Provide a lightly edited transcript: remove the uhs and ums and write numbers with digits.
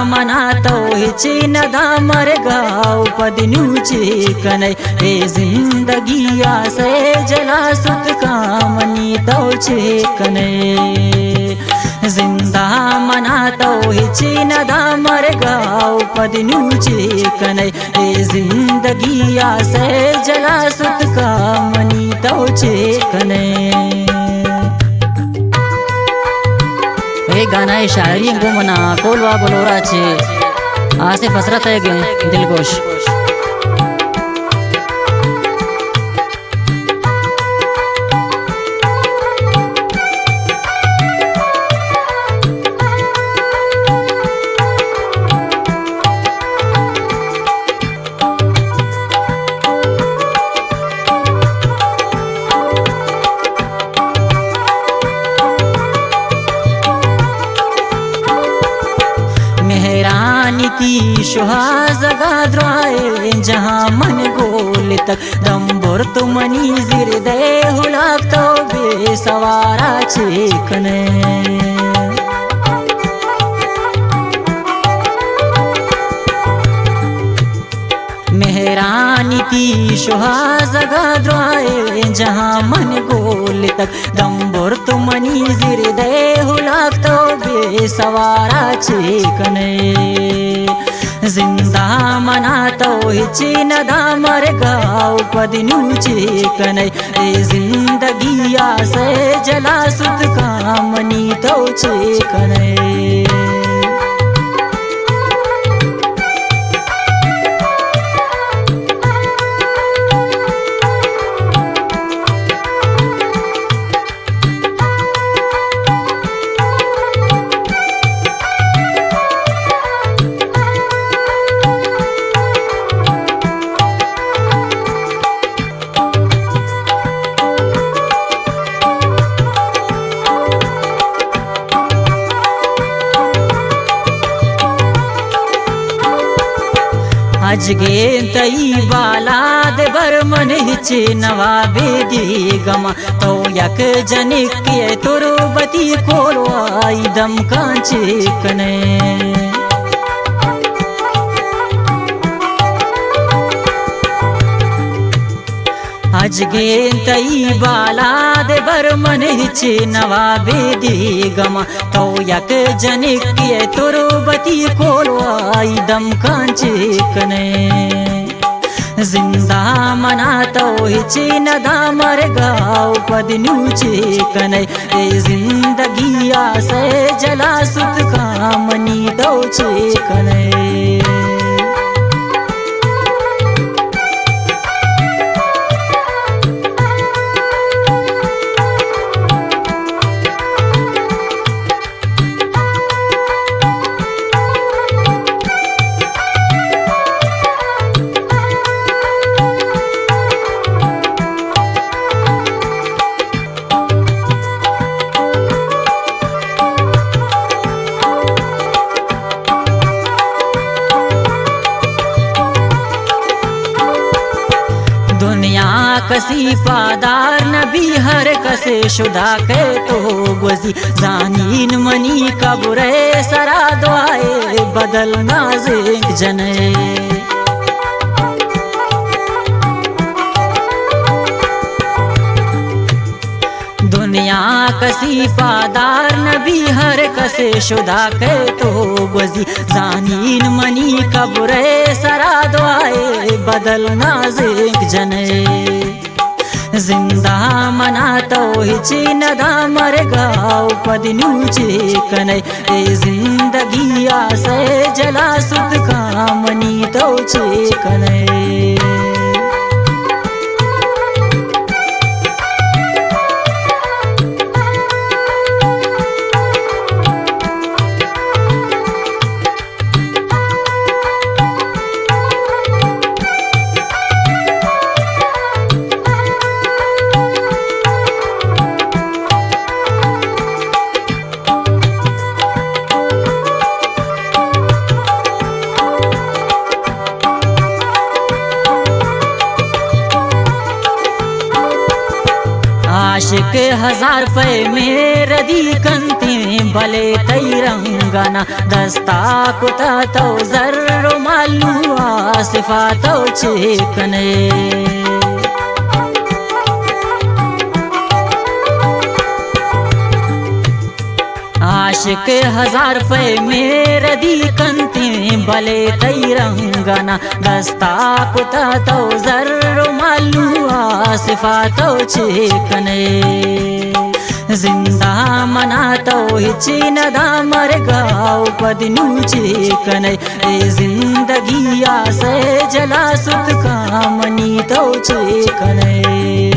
मनातो हिचे नदाम गाव पदनूचे कनै हे जिंदगी आसे जला सुत कामनी तोचे कनै जिंदा मनातो हिचे नदाम गाव पदनूचे कनै हे जिंदगी आसे जला सुत कामनी तोचे कनै। ये गाना है शायरी को मना कोलवा बोलोरा छे आसे फसरत है गे दिलगोश। नीति सुहाजगा द्राए जहाँ मन गोल तक दम्बोर तो मनी जिर दे हुलाक तो बेसवारा चेकने मेहरानी ती सुहाजगा द्राए जहाँ मन गोल तक दम्बोर तो मनी जिर दे हुलाक तो बेसवारा चेकने जिंदा मनातो हिचे नदाम गाव पदनूचे कनै ए जिंदगी आसे जला सुत कामनी तोचे कनै। अजगे तई बालाद बरमन हिचे नवाबे दी गमा तो यक जनिक के तुरु बती कोलो आई दम कांचे कने अजगे तई बालाद बरमन हिचे नवाबे दी गमा तो यक जनिक के तुरु बती कोलो आई दम कांचे कने जिंदा मनातो हिचे नदाम गाव पदनूचे कनै ए जिंदगी आसे जला सुत कामनी तोचे कनै। दुनिया कसी पादार नबी हर कसे शुदा के तो गुजी जानीन मनी कबरे सरा दुआए बदल नाज़िक जने दुनिया कसी पादार नबी हर कसे शुदा के तो गुजी जानीन मनी कबरे सरा दुआए बदल नाज़िक जने जिंदा मनातो हिचे नदाम गाव पदनूचे कनै ए जिंदगी आसे जला सुत कामनी तोचे कनै। हजार पे मेरे दी कंते भले तैरंगना दस्ता कुता तो जर्रो मालू आसिफा तो चिकने आशिक हजार पे मेरे दी कंते भले तैरंगना दस्ता कुता तो जर्रो मालू आसिफा तो चिकने जिंदा मना तो हिची नदा मर गाँव पदनू चिकने जिंदगी से जला सुत कामनी तो चिकने।